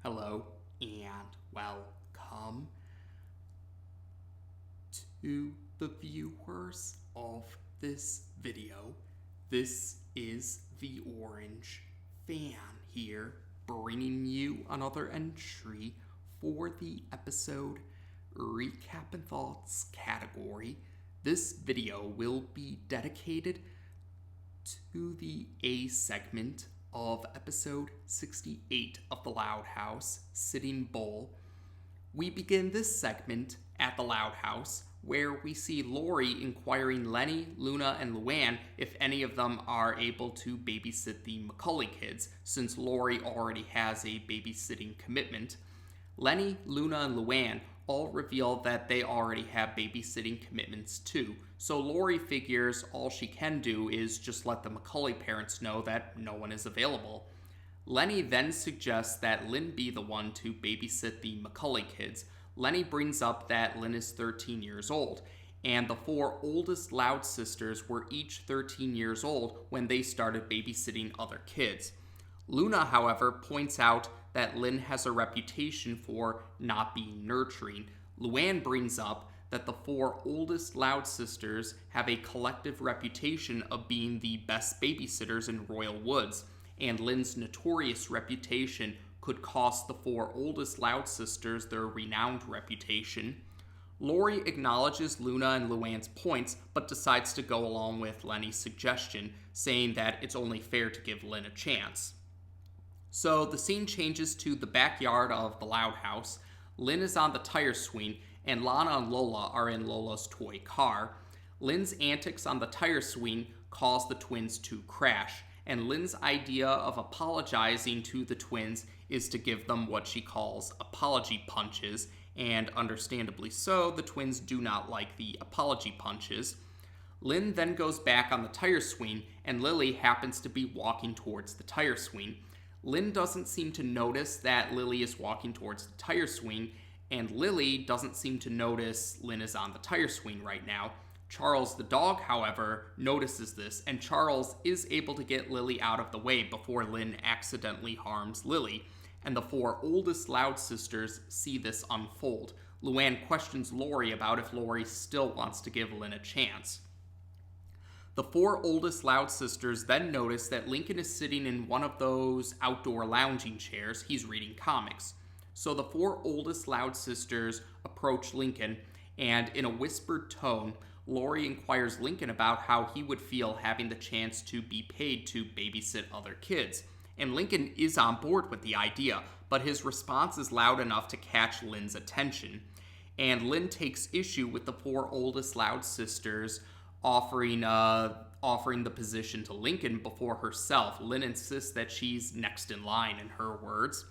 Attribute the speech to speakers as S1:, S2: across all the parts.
S1: Hello and welcome to the viewers of this video. This is the Orange Fan here, bringing you another entry for the episode Recap and Thoughts category. This video will be dedicated to the A segment of episode 68 of The Loud House, Sitting Bull. We begin this segment at the Loud House, where we see Lori inquiring Lenny, Luna, and Luann if any of them are able to babysit the Macaulay kids, since Lori already has a babysitting commitment. Lenny, Luna, and Luann all reveal that they already have babysitting commitments too, so Lori figures all she can do is just let the Macaulay parents know that no one is available. Lenny then suggests that Lynn be the one to babysit the Macaulay kids. Lenny brings up that Lynn is 13 years old, and the four oldest Loud sisters were each 13 years old when they started babysitting other kids. Luna, however, points out that Lynn has a reputation for not being nurturing. Luann brings up that the four oldest Loud sisters have a collective reputation of being the best babysitters in Royal Woods, and Lynn's notorious reputation could cost the four oldest Loud sisters their renowned reputation. Lori acknowledges Luna and Luann's points, but decides to go along with Lenny's suggestion, saying that it's only fair to give Lynn a chance. So the scene changes to the backyard of the Loud House. Lynn is on the tire swing, and Lana and Lola are in Lola's toy car. Lynn's antics on the tire swing cause the twins to crash, and Lynn's idea of apologizing to the twins is to give them what she calls apology punches, and understandably so, the twins do not like the apology punches. Lynn then goes back on the tire swing, and Lily happens to be walking towards the tire swing. Lynn doesn't seem to notice that Lily is walking towards the tire swing, and Lily doesn't seem to notice Lynn is on the tire swing right now. Charles the dog, however, notices this, and Charles is able to get Lily out of the way before Lynn accidentally harms Lily, and the four oldest Loud sisters see this unfold. Luann questions Lori about if Lori still wants to give Lynn a chance. The four oldest Loud sisters then notice that Lincoln is sitting in one of those outdoor lounging chairs. He's reading comics. So the four oldest Loud sisters approach Lincoln, and in a whispered tone, Lori inquires Lincoln about how he would feel having the chance to be paid to babysit other kids. And Lincoln is on board with the idea, but his response is loud enough to catch Lynn's attention. And Lynn takes issue with the four oldest Loud sisters offering the position to Lincoln before herself. Lynn insists that she's next in line, in her words.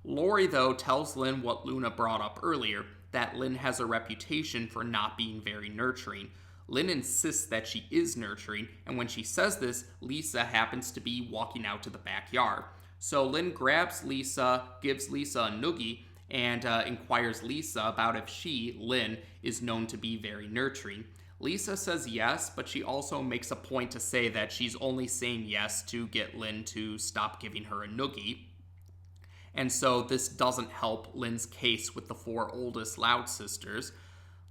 S1: Lori, though, tells Lynn what Luna brought up earlier, that Lynn has a reputation for not being very nurturing. Lynn insists that she is nurturing, and when she says this, Lisa happens to be walking out to the backyard. So Lynn grabs Lisa, gives Lisa a noogie, and inquires Lisa about if she, Lynn, is known to be very nurturing. Lisa says yes, but she also makes a point to say that she's only saying yes to get Lynn to stop giving her a noogie. And so this doesn't help Lynn's case with the four oldest Loud sisters.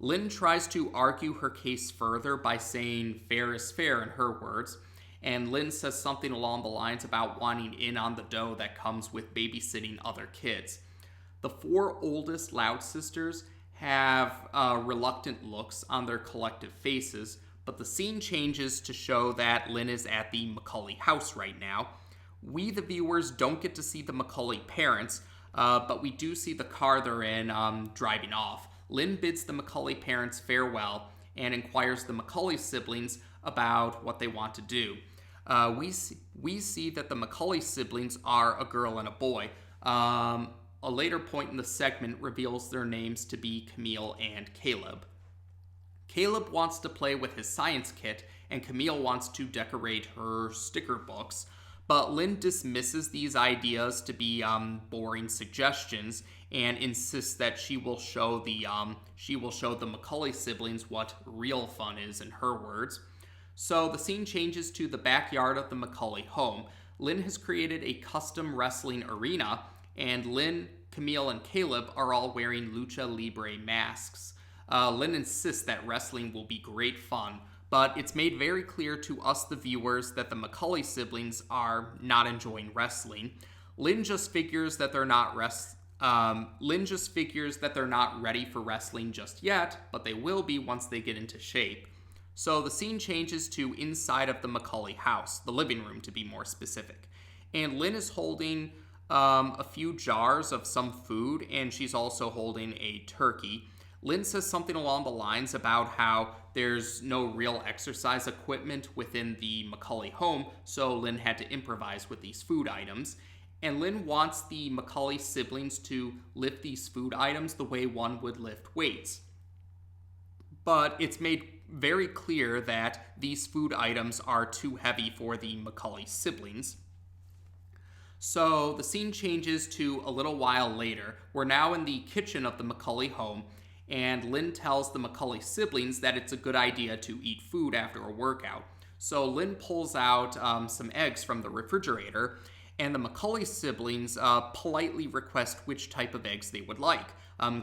S1: Lynn tries to argue her case further by saying fair is fair, in her words, and Lynn says something along the lines about wanting in on the dough that comes with babysitting other kids. The four oldest Loud sisters have reluctant looks on their collective faces, but the scene changes to show that Lynn is at the Macaulay house right now. We, the viewers, don't get to see the Macaulay parents, but we do see the car they're in driving off. Lynn bids the Macaulay parents farewell and inquires the Macaulay siblings about what they want to do. We see that the Macaulay siblings are a girl and a boy. A later point in the segment reveals their names to be Camille and Caleb. Caleb wants to play with his science kit, and Camille wants to decorate her sticker books, but Lynn dismisses these ideas to be boring suggestions and insists that she will show the Macaulay siblings what real fun is, in her words. So the scene changes to the backyard of the Macaulay home. Lynn has created a custom wrestling arena, and Lynn, Camille, and Caleb are all wearing lucha libre masks. Lynn insists that wrestling will be great fun, but it's made very clear to us, the viewers, that the McCauley siblings are not enjoying wrestling. Lynn just figures that they're not ready for wrestling just yet, but they will be once they get into shape. So the scene changes to inside of the McCauley house, the living room to be more specific. And Lynn is holding a few jars of some food, and she's also holding a turkey. Lynn says something along the lines about how there's no real exercise equipment within the McCauley home, so Lynn had to improvise with these food items. And Lynn wants the McCauley siblings to lift these food items the way one would lift weights. But it's made very clear that these food items are too heavy for the McCauley siblings. So the scene changes to a little while later. We're now in the kitchen of the McCauley home, and Lynn tells the McCauley siblings that it's a good idea to eat food after a workout. So Lynn pulls out some eggs from the refrigerator, and the McCauley siblings politely request which type of eggs they would like.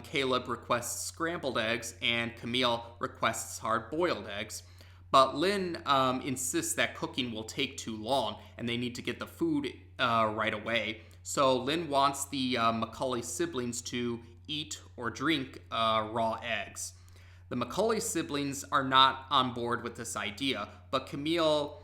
S1: Caleb requests scrambled eggs, and Camille requests hard-boiled eggs. But Lynn insists that cooking will take too long, and they need to get the food right away. So Lynn wants the McCauley siblings to eat or drink raw eggs. The McCauley siblings are not on board with this idea, but Camille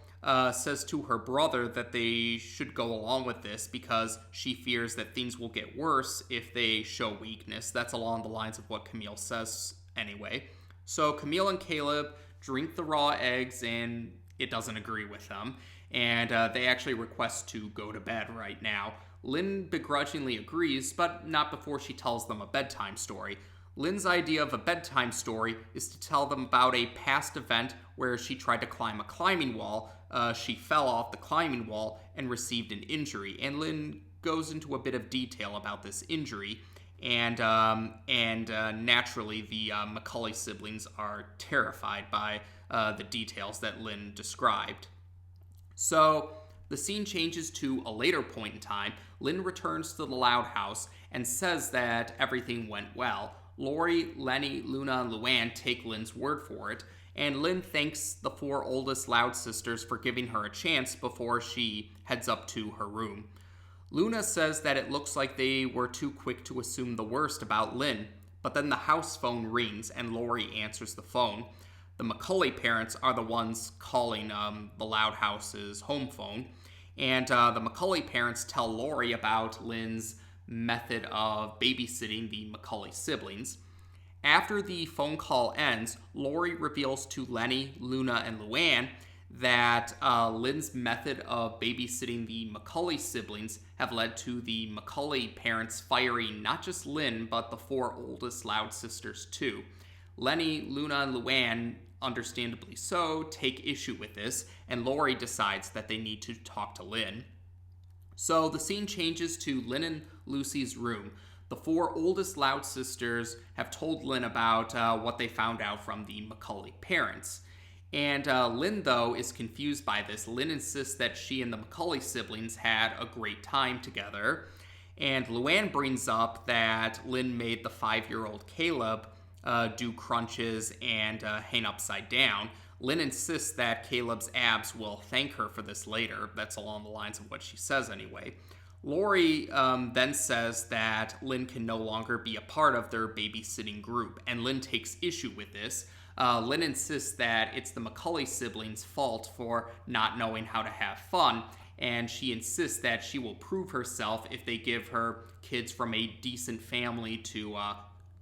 S1: says to her brother that they should go along with this because she fears that things will get worse if they show weakness. That's along the lines of what Camille says anyway. So Camille and Caleb drink the raw eggs, and it doesn't agree with them, and they actually request to go to bed right now. Lynn begrudgingly agrees, but not before she tells them a bedtime story. Lynn's idea of a bedtime story is to tell them about a past event where she tried to climb a climbing wall. She fell off the climbing wall and received an injury, and Lynn goes into a bit of detail about this injury, and naturally the McCauley siblings are terrified by the details that Lynn described. So the scene changes to a later point in time. Lynn returns to the Loud house and says that everything went well. Lori, Lenny, Luna, and Luann take Lynn's word for it, and Lynn thanks the 4 oldest Loud sisters for giving her a chance before she heads up to her room. Luna says that it looks like they were too quick to assume the worst about Lynn, but then the house phone rings and Lori answers the phone. The McCauley parents are the ones calling the Loud house's home phone, and the McCauley parents tell Lori about Lynn's method of babysitting the McCauley siblings. After the phone call ends, Lori reveals to Lenny, Luna, and Luann that Lynn's method of babysitting the McCauley siblings have led to the McCauley parents firing not just Lynn, but the 4 oldest Loud sisters too. Lenny, Luna, and Luann, understandably so, take issue with this, and Lori decides that they need to talk to Lynn. So the scene changes to Lynn and Lucy's room. The 4 oldest Loud sisters have told Lynn about what they found out from the McCauley parents. And Lynn, though, is confused by this. Lynn insists that she and the McCauley siblings had a great time together. And Luann brings up that Lynn made the 5-year-old Caleb do crunches and hang upside down. Lynn insists that Caleb's abs will thank her for this later. That's along the lines of what she says anyway. Lori then says that Lynn can no longer be a part of their babysitting group, and Lynn takes issue with this. Lynn insists that it's the McCauley siblings' fault for not knowing how to have fun, and she insists that she will prove herself if they give her kids from a decent family to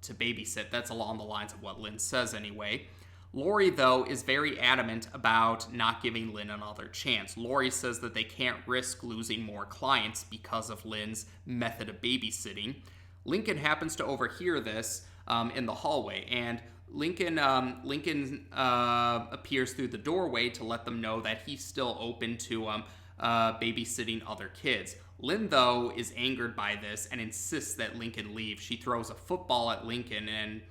S1: babysit. That's along the lines of what Lynn says anyway. Lori, though, is very adamant about not giving Lynn another chance. Lori says that they can't risk losing more clients because of Lynn's method of babysitting. Lincoln happens to overhear this in the hallway, and Lincoln appears through the doorway to let them know that he's still open to babysitting other kids. Lynn, though, is angered by this and insists that Lincoln leave. She throws a football at Lincoln, and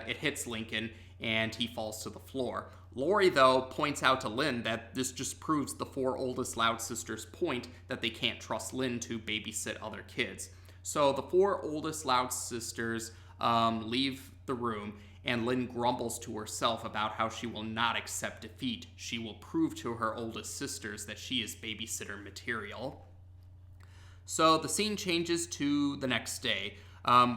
S1: it hits Lincoln, and he falls to the floor. Lori, though, points out to Lynn that this just proves the 4 oldest Loud sisters' point that they can't trust Lynn to babysit other kids. So the four oldest Loud sisters leave the room, and Lynn grumbles to herself about how she will not accept defeat. She will prove to her oldest sisters that she is babysitter material. So the scene changes to the next day.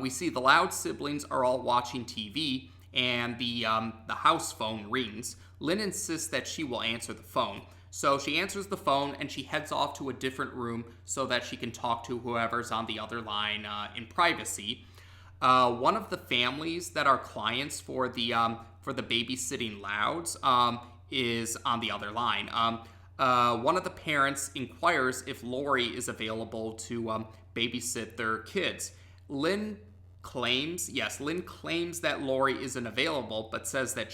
S1: We see the Loud siblings are all watching TV, and the house phone rings. Lynn insists that she will answer the phone. So she answers the phone, and she heads off to a different room so that she can talk to whoever's on the other line in privacy. One of the families that are clients for the babysitting Louds is on the other line. One of the parents inquires if Lori is available to babysit their kids. Lynn claims that Lori isn't available, but says that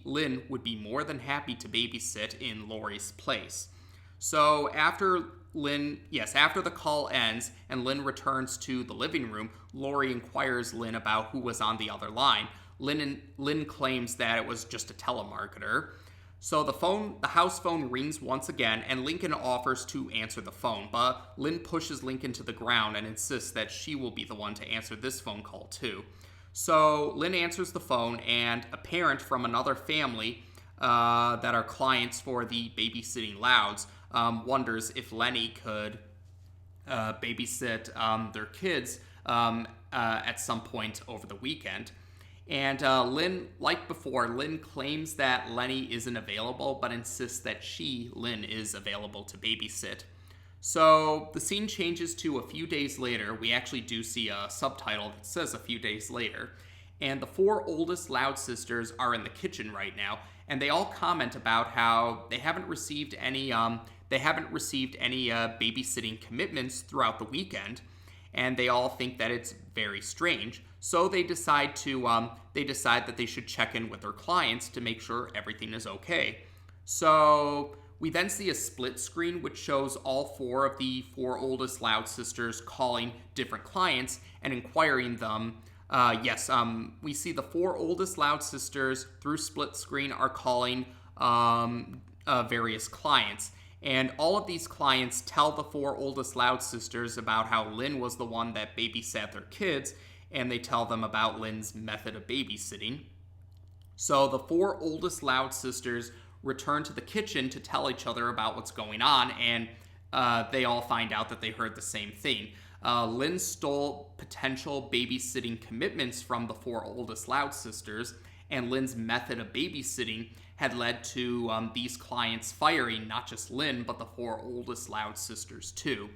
S1: Lynn, would be more than happy to babysit in Lori's place. So after the call ends and Lynn returns to the living room, Lori inquires Lynn about who was on the other line. Lynn claims that it was just a telemarketer. So the house phone rings once again, and Lincoln offers to answer the phone, but Lynn pushes Lincoln to the ground and insists that she will be the one to answer this phone call too. So Lynn answers the phone, and a parent from another family that are clients for the babysitting Louds wonders if Lenny could babysit their kids at some point over the weekend. And Lynn, like before, Lynn claims that Lenny isn't available, but insists that Lynn, is available to babysit. So the scene changes to a few days later. We actually do see a subtitle that says a few days later. And the four oldest Loud sisters are in the kitchen right now, and they all comment about how they haven't received any babysitting commitments throughout the weekend, and they all think that it's very strange. So they decide that they should check in with their clients to make sure everything is okay. So we then see a split screen which shows all four of the four oldest Loud sisters calling different clients and inquiring them. We see the four oldest Loud sisters through split screen are calling various clients. And all of these clients tell the four oldest Loud sisters about how Lynn was the one that babysat their kids, and they tell them about Lynn's method of babysitting. So the four oldest Loud sisters return to the kitchen to tell each other about what's going on, and they all find out that they heard the same thing. Lynn stole potential babysitting commitments from the four oldest Loud sisters, and Lynn's method of babysitting had led to these clients firing not just Lynn, but the four oldest Loud sisters too.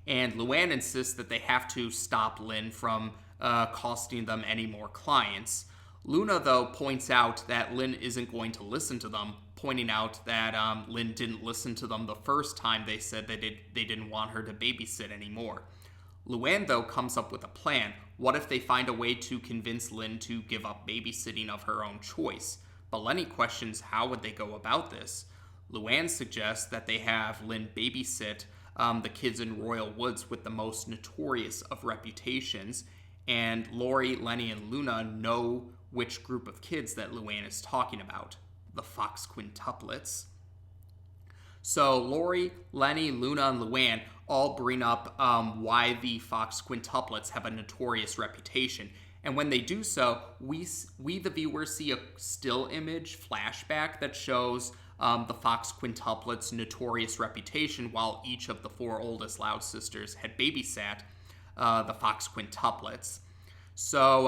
S1: And Luann insists that they have to stop Lynn from costing them any more clients. Luna, though, points out that Lynn isn't going to listen to them, pointing out that Lynn didn't listen to them the first time they said they didn't want her to babysit anymore. Luann, though, comes up with a plan. What if they find a way to convince Lynn to give up babysitting of her own choice? But Lenny questions how would they go about this. Luann suggests that they have Lynn babysit the kids in Royal Woods with the most notorious of reputations, and Lori, Lenny, and Luna know which group of kids that Luann is talking about, the Fox quintuplets. So Lori, Lenny, Luna, and Luann all bring up why the Fox quintuplets have a notorious reputation. And when they do so, we the viewers see a still image flashback that shows the Fox quintuplets' notorious reputation while each of the four oldest Loud sisters had babysat the Fox quintuplets. So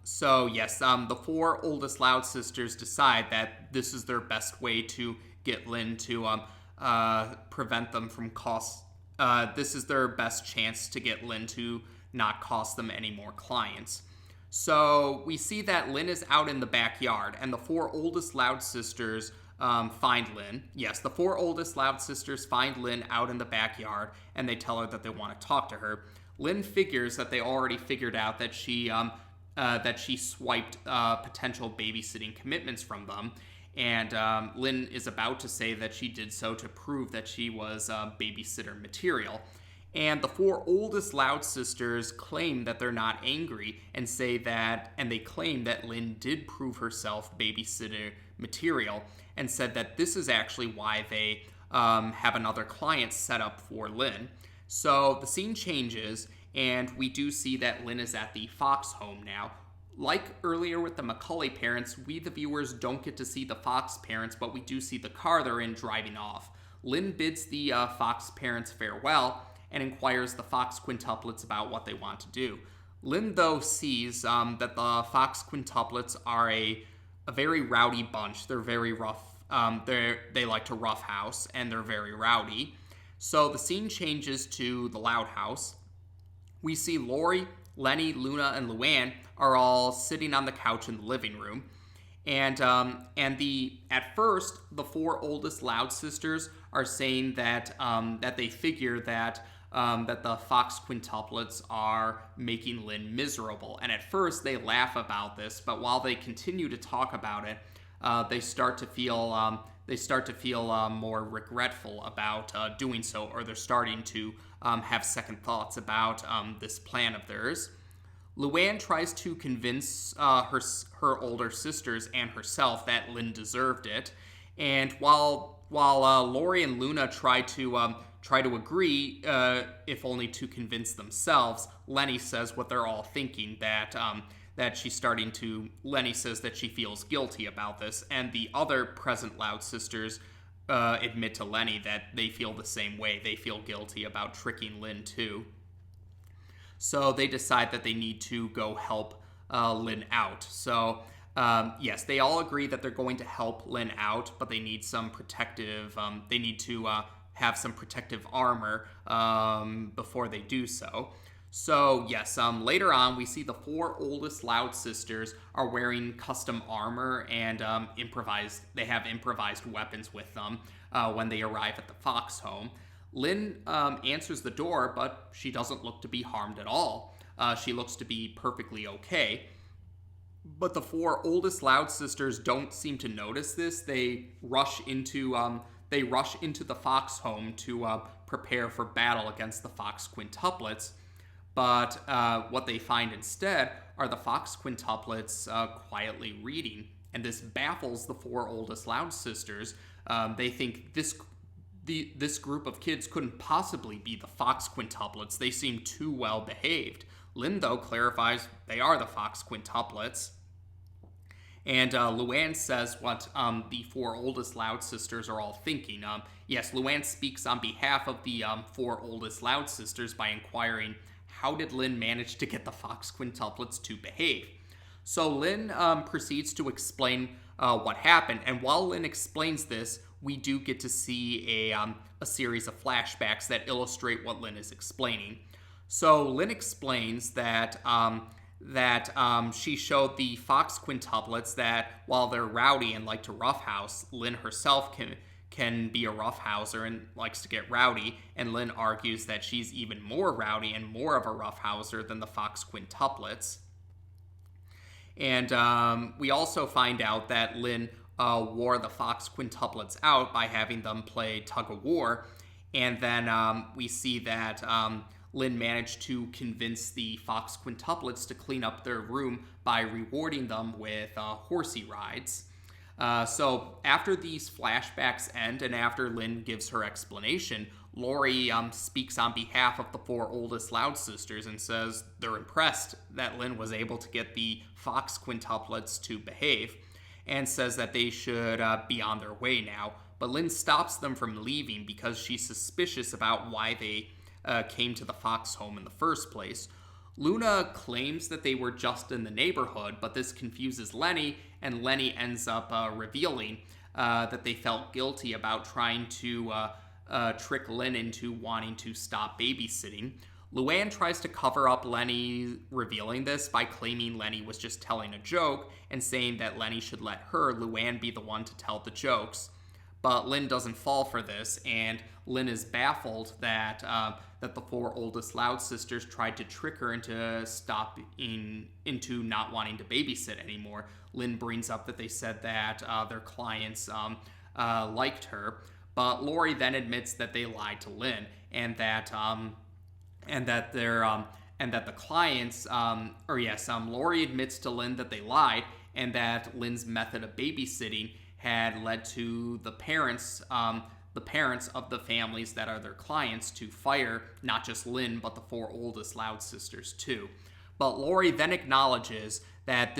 S1: the four oldest Loud sisters decide that this is their best way to get Lynn to prevent them from this is their best chance to get Lynn to not cost them any more clients. So we see that Lynn is out in the backyard, and the four oldest Loud sisters find Lynn. Yes, the four oldest Loud sisters find Lynn out in the backyard, and they tell her that they want to talk to her. Lynn figures that they already figured out that she swiped potential babysitting commitments from them, and Lynn is about to say that she did so to prove that she was babysitter material. And the four oldest Loud sisters claim that they're not angry and they claim that Lynn did prove herself babysitter material, and said that this is actually why they have another client set up for Lynn. So the scene changes, And we do see that Lynn is at the Fox home now. Like earlier with the Macaulay parents, we the viewers don't get to see the Fox parents, but we do see the car they're in driving off. Lynn bids the Fox parents farewell and inquires the Fox quintuplets about what they want to do. Lynn, though, sees that the Fox quintuplets are a very rowdy bunch. They're very rough. They like to roughhouse, and they're very rowdy. So the scene changes to the Loud house. We see Lori, Lenny, Luna, and Luann are all sitting on the couch in the living room. And at first, the 4 oldest Loud sisters are saying that they figure that the Fox quintuplets are making Lynn miserable. And at first, they laugh about this, but while they continue to talk about it, they start to feel more regretful about doing so, or they're starting to have second thoughts about this plan of theirs. Luann tries to convince her older sisters and herself that Lynn deserved it, and while Lori and Luna try to agree, if only to convince themselves, Lenny says what they're all thinking, that Lenny says that she feels guilty about this, and the other present Loud sisters admit to Lenny that they feel the same way. They feel guilty about tricking Lynn too. So they decide that they need to go help Lynn out. So yes, they all agree that they're going to help Lynn out, but they need some protective. They need to have some protective armor before they do so. So yes, later on we see the 4 oldest Loud sisters are wearing custom armor and They have improvised weapons with them when they arrive at the Fox home. Lynn answers the door, but she doesn't look to be harmed at all. She looks to be perfectly okay. But the 4 oldest Loud sisters don't seem to notice this. They rush into the Fox home to prepare for battle against the Fox quintuplets. But what they find instead are the Fox quintuplets quietly reading, and this baffles the 4 oldest Loud sisters. They think this group of kids couldn't possibly be the Fox quintuplets. They seem too well behaved. Lynn, though, clarifies they are the Fox quintuplets. And Luann says what the 4 oldest Loud sisters are all thinking. Yes, Luann speaks on behalf of the 4 oldest Loud sisters by inquiring, how did Lynn manage to get the Fox quintuplets to behave? So Lynn proceeds to explain what happened, and while Lynn explains this, we do get to see a series of flashbacks that illustrate what Lynn is explaining. So Lynn explains that she showed the Fox quintuplets that while they're rowdy and like to roughhouse, Lynn herself can be a roughhouser and likes to get rowdy, and Lynn argues that she's even more rowdy and more of a roughhouser than the Fox quintuplets. And we also find out that Lynn wore the Fox quintuplets out by having them play tug-of-war, and then we see that Lynn managed to convince the Fox quintuplets to clean up their room by rewarding them with horsey rides. So after these flashbacks end and after Lynn gives her explanation, Lori speaks on behalf of the 4 oldest Loud sisters and says they're impressed that Lynn was able to get the Fox quintuplets to behave, and says that they should be on their way now. But Lynn stops them from leaving because she's suspicious about why they came to the Fox home in the first place. Luna claims that they were just in the neighborhood, but this confuses Lenny, and Lenny ends up revealing that they felt guilty about trying to trick Lynn into wanting to stop babysitting. Luann tries to cover up Lenny revealing this by claiming Lenny was just telling a joke and saying that Lenny should let her, Luann, be the one to tell the jokes. But Lynn doesn't fall for this, and Lynn is baffled that the 4 oldest Loud sisters tried to trick her into not wanting to babysit anymore. Lynn brings up that they said that their clients liked her, but Lori then admits that they lied to Lynn, and that the clients, Lori admits to Lynn that they lied, and that Lynn's method of babysitting had led to the parents the parents of the families that are their clients to fire not just Lynn, but the four oldest Loud sisters too. But Lori then acknowledges that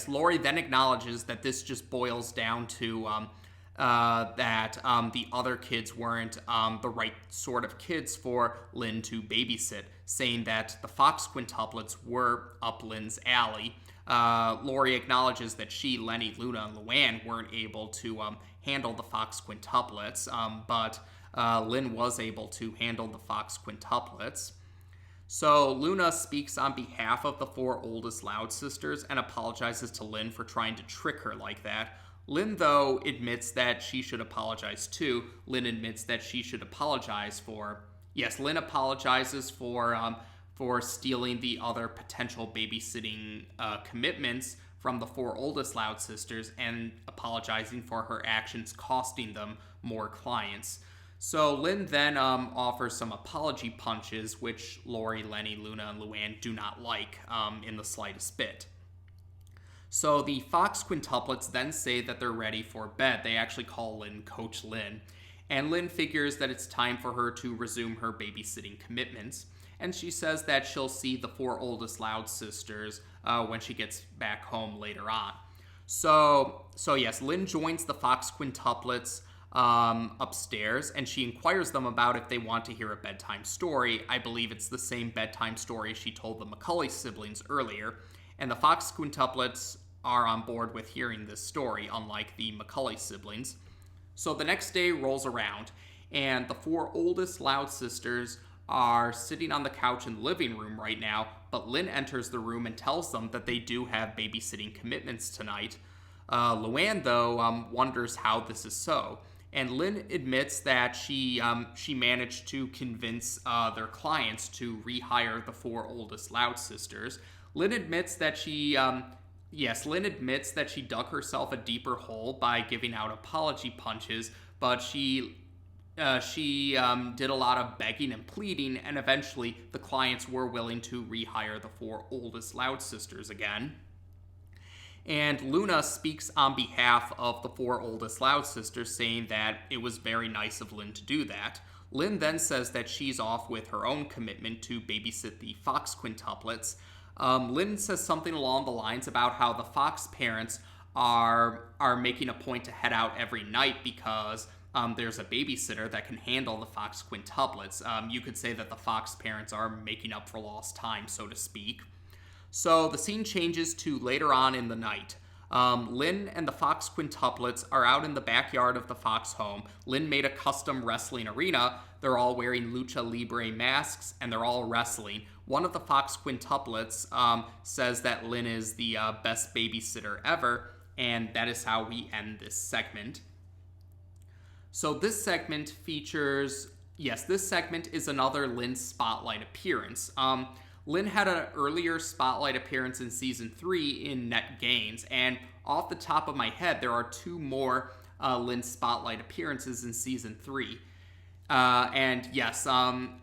S1: Lori then acknowledges that this just boils down to that the other kids weren't the right sort of kids for Lynn to babysit, saying that the Fox quintuplets were up Lynn's alley. Lori acknowledges that she, Lenny, Luna, and Luann weren't able to handle the Fox quintuplets, but Lynn was able to handle the Fox quintuplets. So Luna speaks on behalf of the four oldest Loud sisters and apologizes to Lynn for trying to trick her like that. Lynn, though, admits that she should apologize too. Lynn admits that she should apologize for... Yes, Lynn apologizes for stealing the other potential babysitting commitments from the four oldest Loud sisters and apologizing for her actions costing them more clients. So Lynn then offers some apology punches, which Lori, Lenny, Luna, and Luann do not like in the slightest bit. So the Fox quintuplets then say that they're ready for bed. They actually call Lynn Coach Lynn. And Lynn figures that it's time for her to resume her babysitting commitments. And she says that she'll see the four oldest Loud sisters when she gets back home later on. So yes, Lynn joins the Fox quintuplets upstairs, and she inquires them about if they want to hear a bedtime story. I believe it's the same bedtime story she told the McCulley siblings earlier, and the Fox quintuplets are on board with hearing this story, unlike the McCulley siblings. So the next day rolls around, and the four oldest Loud sisters are sitting on the couch in the living room right now, but Lynn enters the room and tells them that they do have babysitting commitments tonight. Luann, though, wonders how this is so. And Lynn admits that she managed to convince their clients to rehire the four oldest Loud sisters. Lynn admits that she dug herself a deeper hole by giving out apology punches, but she did a lot of begging and pleading, and eventually the clients were willing to rehire the four oldest Loud sisters again. And Luna speaks on behalf of the four oldest Loud sisters, saying that it was very nice of Lynn to do that. Lynn then says that she's off with her own commitment to babysit the Fox quintuplets. Lynn says something along the lines about how the Fox parents are making a point to head out every night because there's a babysitter that can handle the Fox quintuplets. You could say that the Fox parents are making up for lost time, so to speak. So the scene changes to later on in the night. Lynn and the Fox quintuplets are out in the backyard of the Fox home. Lynn made a custom wrestling arena. They're all wearing lucha libre masks, and they're all wrestling. One of the Fox quintuplets says that Lynn is the best babysitter ever, and that is how we end this segment. So this segment is another Lynn Spotlight appearance. Lynn had an earlier Spotlight appearance in Season 3 in Net Gains, and off the top of my head, there are two more Lynn Spotlight appearances in Season 3.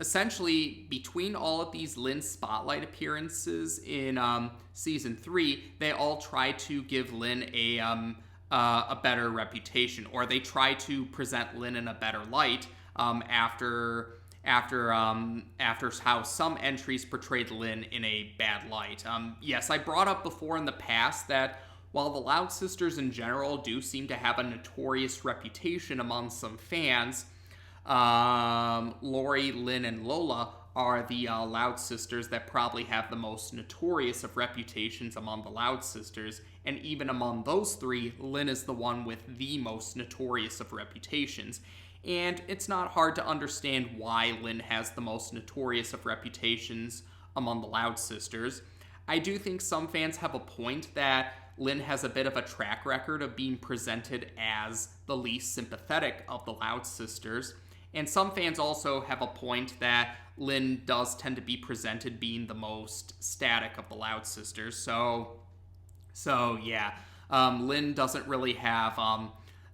S1: Essentially, between all of these Lynn Spotlight appearances in Season 3, they all try to give Lynn a better reputation, or they try to present Lynn in a better light after how some entries portrayed Lynn in a bad light. Yes, I brought up before in the past that while the Loud sisters in general do seem to have a notorious reputation among some fans, Lori, Lynn, and Lola are the Loud sisters that probably have the most notorious of reputations among the Loud sisters, and even among those three, Lynn is the one with the most notorious of reputations. And it's not hard to understand why Lynn has the most notorious of reputations among the Loud sisters. I do think some fans have a point that Lynn has a bit of a track record of being presented as the least sympathetic of the Loud sisters. And some fans also have a point that Lynn does tend to be presented being the most static of the Loud sisters. So yeah, Lynn doesn't really have...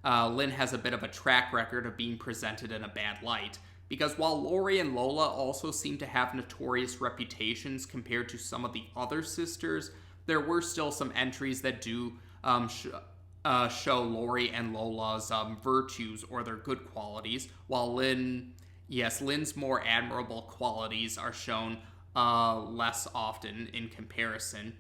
S1: Lynn has a bit of a track record of being presented in a bad light. Because while Lori and Lola also seem to have notorious reputations compared to some of the other sisters, there were still some entries that do show Lori and Lola's virtues or their good qualities, while Lynn's more admirable qualities are shown less often in comparison.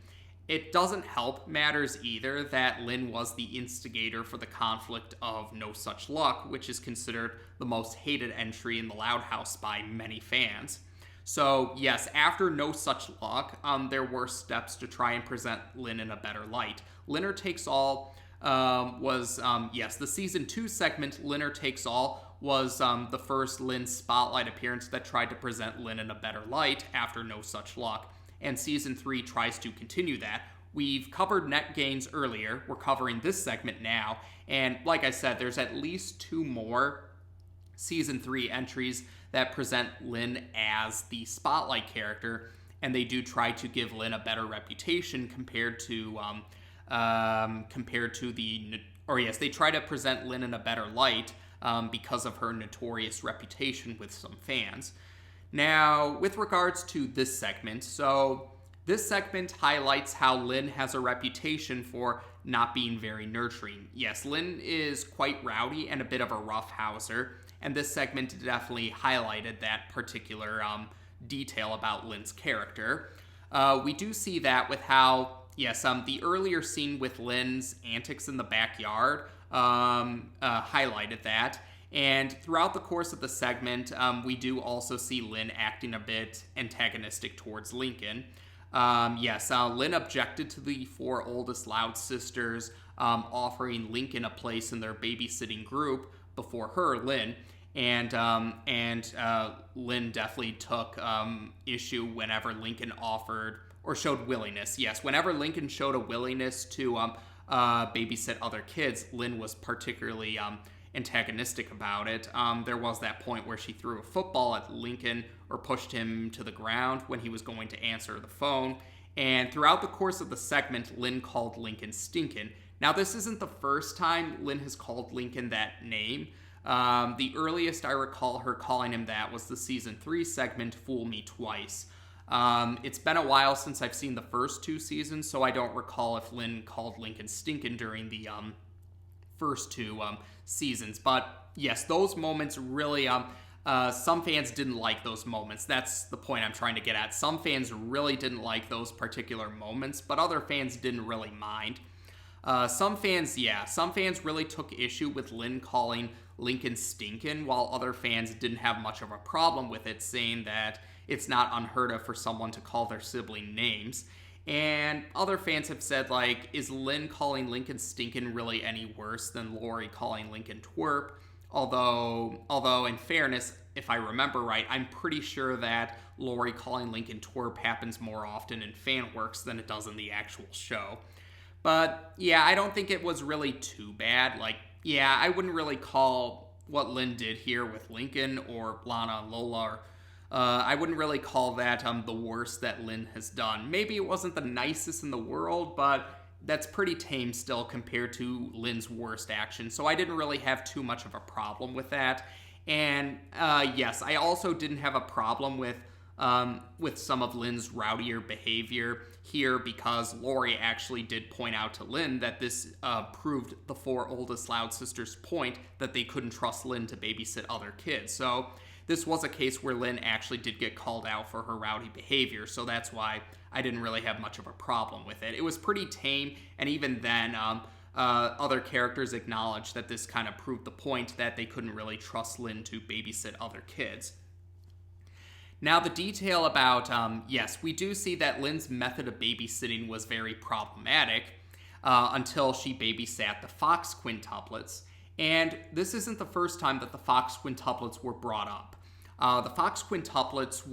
S1: It doesn't help matters either that Lynn was the instigator for the conflict of No Such Luck, which is considered the most hated entry in the Loud House by many fans. So, yes, after No Such Luck, there were steps to try and present Lynn in a better light. Linner Takes All the season 2 segment, Linner Takes All, was the first Lynn spotlight appearance that tried to present Lynn in a better light after No Such Luck. And season 3 tries to continue that. We've covered net gains earlier. We're covering this segment now. And like I said, there's at least 2 more season 3 entries that present Lynn as the spotlight character, and they do try to give Lynn a better reputation compared to they try to present Lynn in a better light because of her notorious reputation with some fans. Now, with regards to this segment, so this segment highlights how Lynn has a reputation for not being very nurturing. Yes, Lynn is quite rowdy and a bit of a roughhouser, and this segment definitely highlighted that particular detail about Lynn's character. We do see that with how, the earlier scene with Lynn's antics in the backyard highlighted that. And throughout the course of the segment, we do also see Lynn acting a bit antagonistic towards Lincoln. Lynn objected to the 4 oldest Loud sisters offering Lincoln a place in their babysitting group before her, Lynn. And Lynn definitely took issue whenever Lincoln offered or showed willingness. Yes, whenever Lincoln showed a willingness to babysit other kids, Lynn was particularly antagonistic about it. There was that point where she threw a football at Lincoln or pushed him to the ground when he was going to answer the phone. And throughout the course of the segment, Lynn called Lincoln Stinkin'. Now, this isn't the first time Lynn has called Lincoln that name. The earliest I recall her calling him that was the season 3 segment, Fool Me Twice. It's been a while since I've seen the first 2 seasons, so I don't recall if Lynn called Lincoln Stinkin' during the first 2 seasons. But yes, those moments really, some fans didn't like those moments. That's the point I'm trying to get at. Some fans really didn't like those particular moments, but other fans didn't really mind. Some fans really took issue with Lynn calling Lincoln Stinkin', while other fans didn't have much of a problem with it, saying that it's not unheard of for someone to call their sibling names. And other fans have said, like, is Lynn calling Lincoln Stinkin' really any worse than Lori calling Lincoln Twerp? Although in fairness, if I remember right, I'm pretty sure that Lori calling Lincoln Twerp happens more often in fan works than it does in the actual show. But yeah, I don't think it was really too bad. I wouldn't really call what Lynn did here with Lincoln or Lana and Lola, I wouldn't really call that the worst that Lynn has done. Maybe it wasn't the nicest in the world, but that's pretty tame still compared to Lynn's worst action. So I didn't really have too much of a problem with that. And yes, I also didn't have a problem with some of Lynn's rowdier behavior here, because Lori actually did point out to Lynn that this proved the 4 oldest Loud sisters' point that they couldn't trust Lynn to babysit other kids. So this was a case where Lynn actually did get called out for her rowdy behavior, so that's why I didn't really have much of a problem with it. It was pretty tame, and even then, other characters acknowledged that this kind of proved the point that they couldn't really trust Lynn to babysit other kids. Now, the detail about, we do see that Lynn's method of babysitting was very problematic until she babysat the Fox quintuplets. And this isn't the first time that the Fox quintuplets were brought up. The Fox quintuplets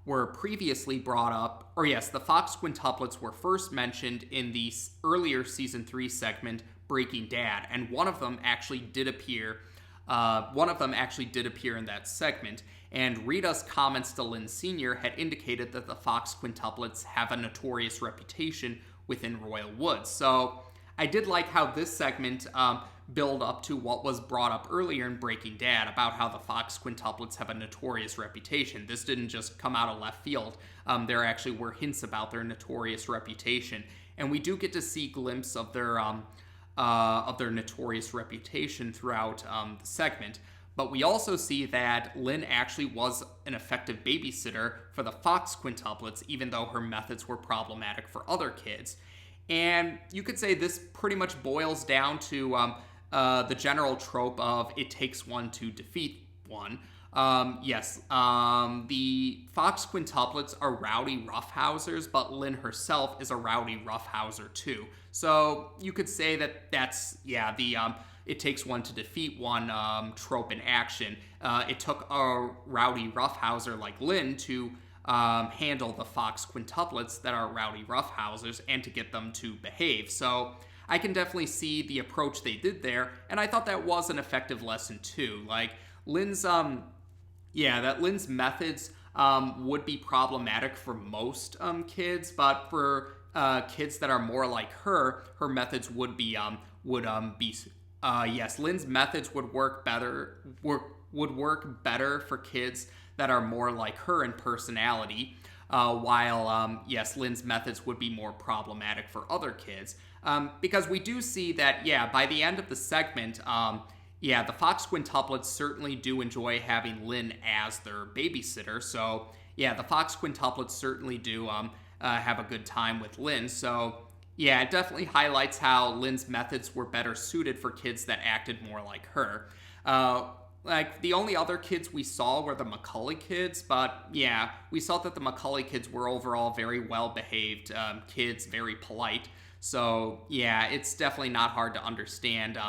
S1: were previously brought up, the Fox quintuplets were first mentioned in the earlier season 3 segment, Breaking Dad, and one of them actually did appear in that segment. And Rita's comments to Lynn Sr. had indicated that the Fox quintuplets have a notorious reputation within Royal Woods. So I did like how this segment build up to what was brought up earlier in Breaking Dad about how the Fox quintuplets have a notorious reputation. This didn't just come out of left field. There actually were hints about their notorious reputation. And we do get to see a glimpse of their their notorious reputation throughout the segment. But we also see that Lynn actually was an effective babysitter for the Fox quintuplets, even though her methods were problematic for other kids. And you could say this pretty much boils down to the general trope of it takes one to defeat one. The Fox quintuplets are rowdy roughhousers, but Lynn herself is a rowdy roughhouser too. So you could say that that's, it takes one to defeat one trope in action. It took a rowdy roughhouser like Lynn to handle the Fox quintuplets that are rowdy roughhousers and to get them to behave. So I can definitely see the approach they did there, and I thought that was an effective lesson too. Like Lynn's Lynn's methods would be problematic for most kids, but for kids that are more like her methods would be Lynn's methods would work better for kids that are more like her in personality, while Lynn's methods would be more problematic for other kids. Because we do see that, by the end of the segment, the Fox quintuplets certainly do enjoy having Lynn as their babysitter. So, the Fox quintuplets certainly do have a good time with Lynn. So, it definitely highlights how Lynn's methods were better suited for kids that acted more like her. Like, the only other kids we saw were the McCully kids, but we saw that the McCully kids were overall very well-behaved kids, very polite. So, it's definitely not hard to understand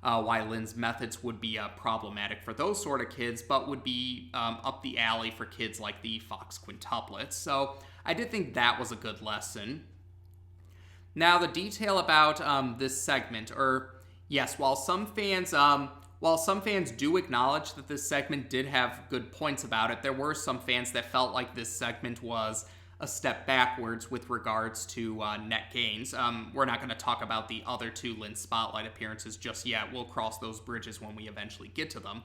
S1: why Lynn's methods would be problematic for those sort of kids, but would be up the alley for kids like the Fox quintuplets. So, I did think that was a good lesson. Now, the detail about this segment, while some fans do acknowledge that this segment did have good points about it, there were some fans that felt like this segment was a step backwards with regards to net gains. We're not going to talk about the other two Lynn Spotlight appearances just yet. We'll cross those bridges when we eventually get to them.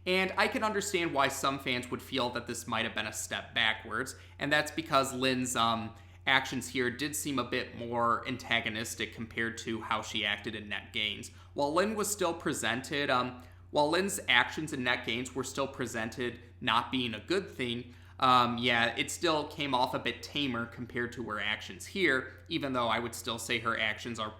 S1: And I can understand why some fans would feel that this might have been a step backwards, and that's because Lynn's actions here did seem a bit more antagonistic compared to how she acted in net gains. While Lynn's actions in net gains were still presented not being a good thing, it still came off a bit tamer compared to her actions here, even though I would still say her actions are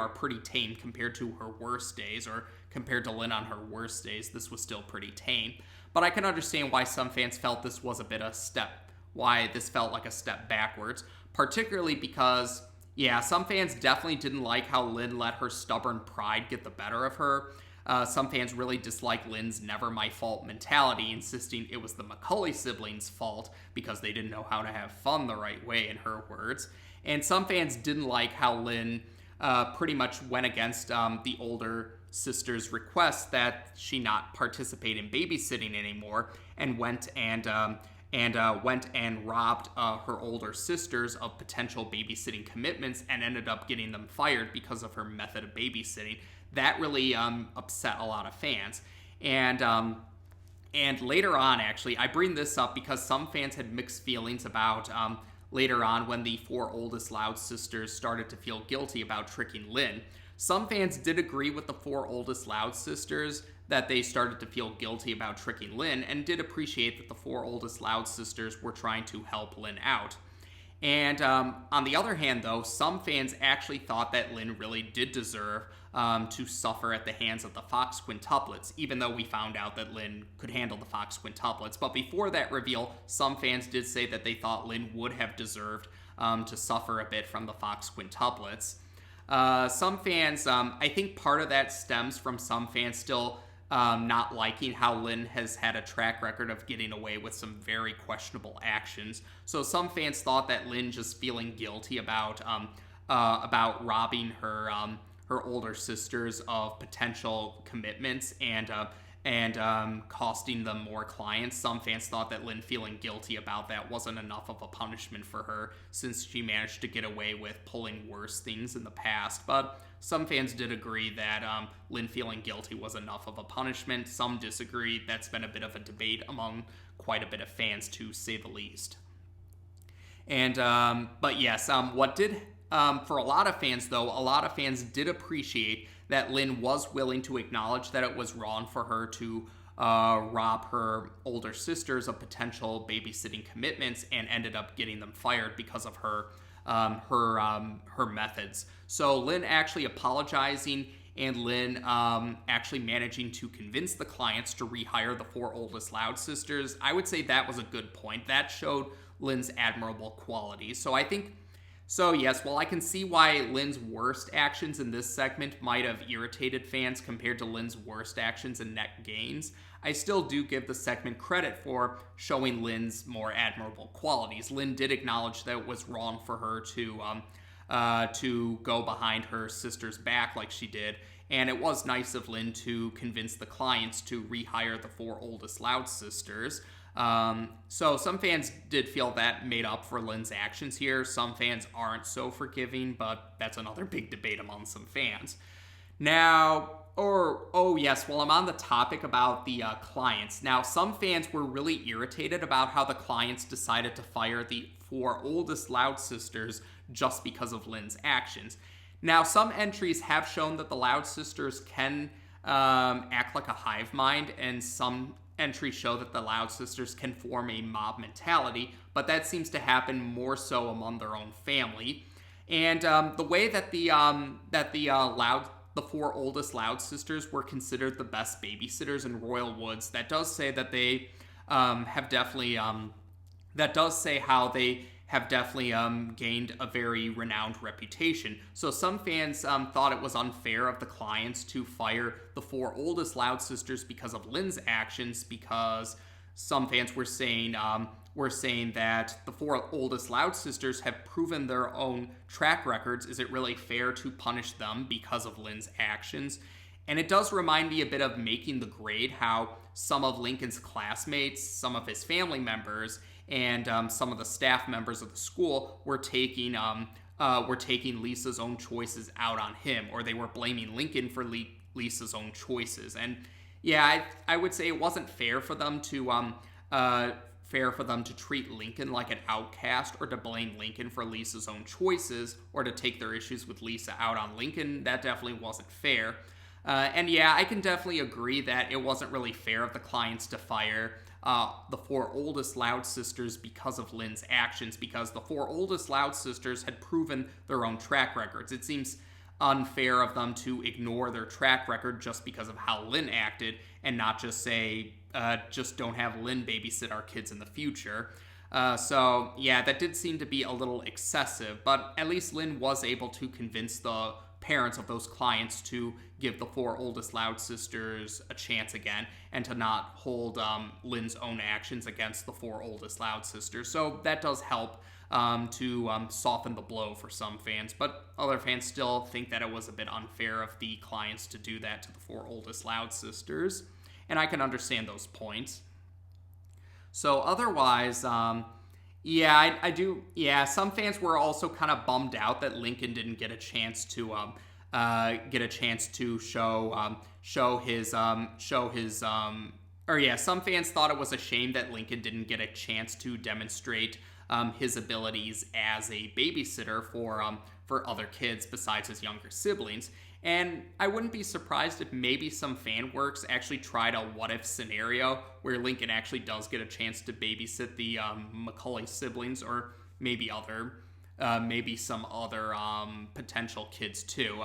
S1: pretty tame compared to her worst days, or compared to Lynn on her worst days. This was still pretty tame. But I can understand why some fans felt this was why this felt like a step backwards, particularly because, some fans definitely didn't like how Lynn let her stubborn pride get the better of her. Some fans really dislike Lynn's never my fault mentality, insisting it was the McCully siblings' fault because they didn't know how to have fun the right way, in her words. And some fans didn't like how Lynn pretty much went against the older sister's request that she not participate in babysitting anymore, and went and robbed her older sisters of potential babysitting commitments and ended up getting them fired because of her method of babysitting. That really upset a lot of fans. And later on, actually, I bring this up because some fans had mixed feelings about later on when the four oldest Loud sisters started to feel guilty about tricking Lynn. Some fans did agree with the four oldest Loud sisters that they started to feel guilty about tricking Lynn, and did appreciate that the four oldest Loud sisters were trying to help Lynn out. And on the other hand, though, some fans actually thought that Lynn really did deserve to suffer at the hands of the Fox quintuplets, even though we found out that Lynn could handle the Fox quintuplets. But before that reveal, some fans did say that they thought Lynn would have deserved to suffer a bit from the Fox quintuplets. Some fans, I think part of that stems from some fans still not liking how Lynn has had a track record of getting away with some very questionable actions. So some fans thought that Lynn just feeling guilty about robbing her older sisters of potential commitments and costing them more clients. Some fans thought that Lynn feeling guilty about that wasn't enough of a punishment for her, since she managed to get away with pulling worse things in the past. But some fans did agree that Lynn feeling guilty was enough of a punishment. Some disagree. That's been a bit of a debate among quite a bit of fans, to say the least. And but yes, what did for a lot of fans, though, a lot of fans did appreciate that Lynn was willing to acknowledge that it was wrong for her to rob her older sisters of potential babysitting commitments and ended up getting them fired because of her methods. So Lynn actually apologizing and Lynn actually managing to convince the clients to rehire the 4 oldest Loud sisters. I would say that was a good point. That showed Lynn's admirable qualities. So yes, while I can see why Lynn's worst actions in this segment might have irritated fans compared to Lynn's worst actions in net gains, I still do give the segment credit for showing Lynn's more admirable qualities. Lynn did acknowledge that it was wrong for her to go behind her sister's back like she did, and it was nice of Lynn to convince the clients to rehire the 4 oldest Loud sisters. So some fans did feel that made up for Lynn's actions here. Some fans aren't so forgiving, but that's another big debate among some fans. Now, while I'm on the topic about the clients, now some fans were really irritated about how the clients decided to fire the 4 oldest Loud sisters just because of Lynn's actions. Now, some entries have shown that the Loud sisters can act like a hive mind, and some entries show that the Loud sisters can form a mob mentality, but that seems to happen more so among their own family. And the way that the 4 oldest Loud sisters were considered the best babysitters in Royal Woods, that does say that they have definitely gained a very renowned reputation. So some fans thought it was unfair of the clients to fire the 4 oldest Loud sisters because of Lynn's actions, because some fans were saying that the 4 oldest Loud sisters have proven their own track records. Is it really fair to punish them because of Lynn's actions? And it does remind me a bit of Making the Grade, how some of Lincoln's classmates, some of his family members, and some of the staff members of the school were taking Lisa's own choices out on him, or they were blaming Lincoln for Lisa's own choices. And yeah, I would say it wasn't fair for them to treat Lincoln like an outcast, or to blame Lincoln for Lisa's own choices, or to take their issues with Lisa out on Lincoln. That definitely wasn't fair. And yeah, I can definitely agree that it wasn't really fair of the clients to fire the 4 oldest Loud sisters because of Lynn's actions, because the 4 oldest Loud sisters had proven their own track records. It seems unfair of them to ignore their track record just because of how Lynn acted, and not just say, just don't have Lynn babysit our kids in the future. So yeah, that did seem to be a little excessive, but at least Lynn was able to convince the parents of those clients to give the 4 oldest Loud sisters a chance again, and to not hold Lynn's own actions against the 4 oldest Loud sisters. So that does help to soften the blow for some fans, but other fans still think that it was a bit unfair of the clients to do that to the 4 oldest Loud sisters, and I can understand those points. So otherwise, I do. Yeah, some fans were also kind of bummed out that Lincoln didn't get a chance to show his. Some fans thought it was a shame that Lincoln didn't get a chance to demonstrate his abilities as a babysitter for other kids besides his younger siblings. And I wouldn't be surprised if maybe some fan works actually tried a what-if scenario where Lincoln actually does get a chance to babysit the Macaulay siblings, or maybe some other potential kids too.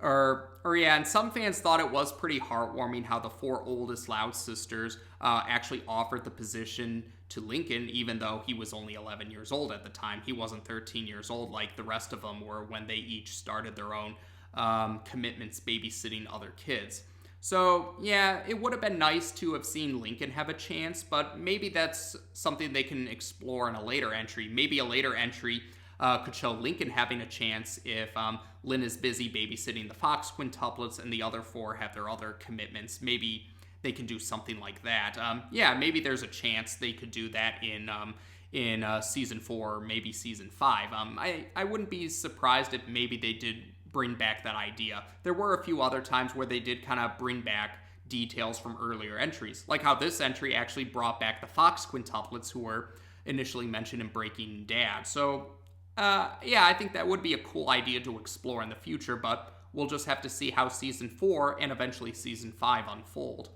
S1: And some fans thought it was pretty heartwarming how the 4 oldest Loud sisters actually offered the position to Lincoln, even though he was only 11 years old at the time. He wasn't 13 years old like the rest of them were when they each started their own commitments babysitting other kids. So yeah, it would have been nice to have seen Lincoln have a chance, but maybe that's something they can explore in a later entry. Maybe a later entry could show Lincoln having a chance if Lynn is busy babysitting the Fox quintuplets and the other 4 have their other commitments. Maybe they can do something like that. Maybe there's a chance they could do that in season 4 or maybe season 5. I wouldn't be surprised if maybe they did bring back that idea. There were a few other times where they did kind of bring back details from earlier entries, like how this entry actually brought back the Fox quintuplets who were initially mentioned in Breaking Dad. So Yeah, I think that would be a cool idea to explore in the future, but we'll just have to see how season 4 and eventually season 5 unfold.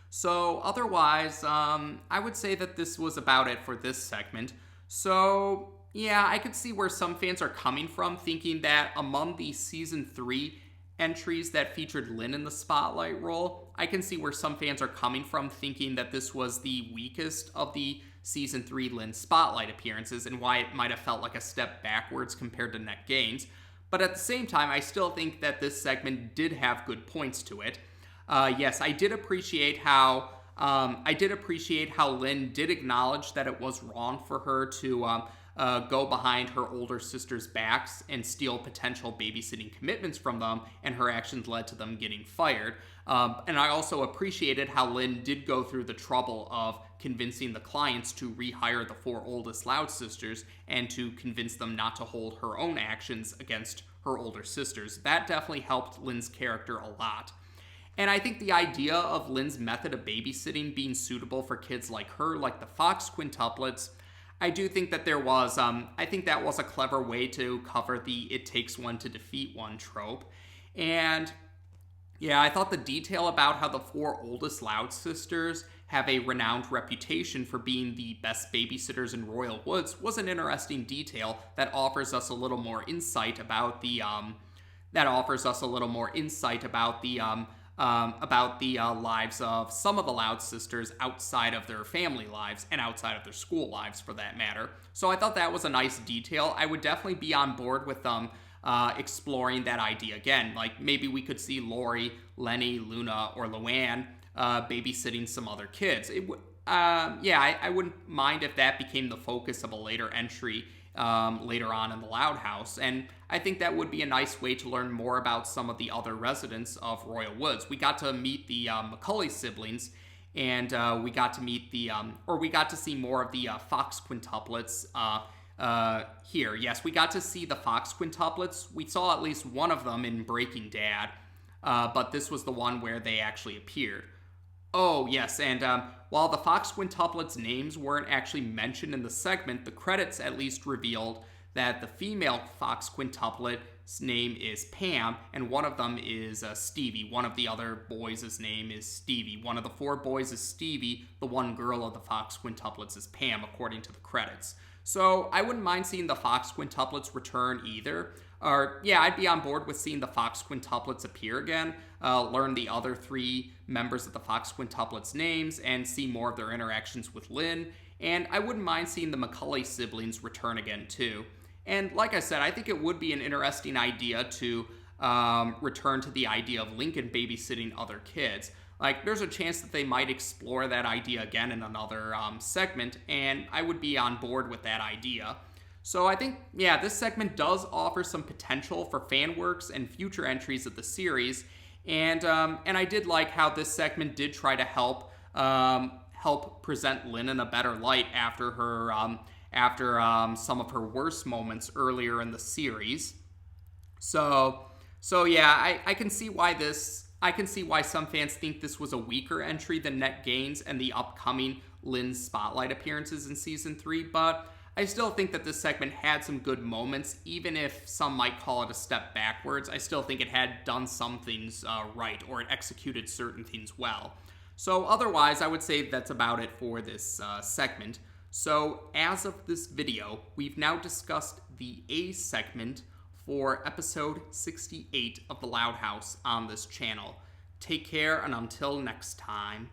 S1: So, otherwise, I would say that this was about it for this segment. So, yeah, I could see where some fans are coming from, thinking that among the season 3 entries that featured Lynn in the spotlight role, I can see where some fans are coming from, thinking that this was the weakest of the season 3 Lynn spotlight appearances and why it might have felt like a step backwards compared to net gains. But at the same time, I still think that this segment did have good points to it. Yes, I did appreciate how Lynn did acknowledge that it was wrong for her to go behind her older sister's backs and steal potential babysitting commitments from them, and her actions led to them getting fired. And I also appreciated how Lynn did go through the trouble of convincing the clients to rehire the 4 oldest Loud sisters and to convince them not to hold her own actions against her older sisters. That definitely helped Lynn's character a lot. And I think the idea of Lynn's method of babysitting being suitable for kids like her, like the Fox quintuplets, I do think that I think that was a clever way to cover the "it takes one to defeat one" trope. And yeah, I thought the detail about how the 4 oldest Loud sisters have a renowned reputation for being the best babysitters in Royal Woods was an interesting detail that offers us a little more insight about the lives of some of the Loud sisters outside of their family lives and outside of their school lives, for that matter. So I thought that was a nice detail. I would definitely be on board with them exploring that idea again. Like maybe we could see Lori, Lenny, Luna, or Luann babysitting some other kids. I wouldn't mind if that became the focus of a later entry later on in the Loud House, and I think that would be a nice way to learn more about some of the other residents of Royal Woods. We got to meet the Macaulay siblings, and we got to see more of the Fox quintuplets here. Yes, we got to see the Fox quintuplets. We saw at least one of them in Breaking Dad, but this was the one where they actually appeared. Oh, yes, and while the Fox quintuplets' names weren't actually mentioned in the segment, the credits at least revealed that the female Fox quintuplet's name is Pam, and one of them is Stevie. One of the other boys' name is Stevie. One of the 4 boys is Stevie. The one girl of the Fox quintuplets is Pam, according to the credits. So I wouldn't mind seeing the Fox quintuplets return either. I'd be on board with seeing the Fox quintuplets appear again, learn the other 3 members of the Fox quintuplets' names, and see more of their interactions with Lynn. And I wouldn't mind seeing the Macaulay siblings return again too. And like I said, I think it would be an interesting idea to return to the idea of Lincoln babysitting other kids. Like, there's a chance that they might explore that idea again in another segment, and I would be on board with that idea. So I think, this segment does offer some potential for fan works and future entries of the series, and I did like how this segment did try to help present Lynn in a better light after some of her worst moments earlier in the series. I can see why some fans think this was a weaker entry than net gains and the upcoming Lynn spotlight appearances in season 3, but I still think that this segment had some good moments. Even if some might call it a step backwards, I still think it had done some things right, or it executed certain things well. So otherwise, I would say that's about it for this segment. So as of this video, we've now discussed the A segment for episode 68 of The Loud House on this channel. Take care, and until next time.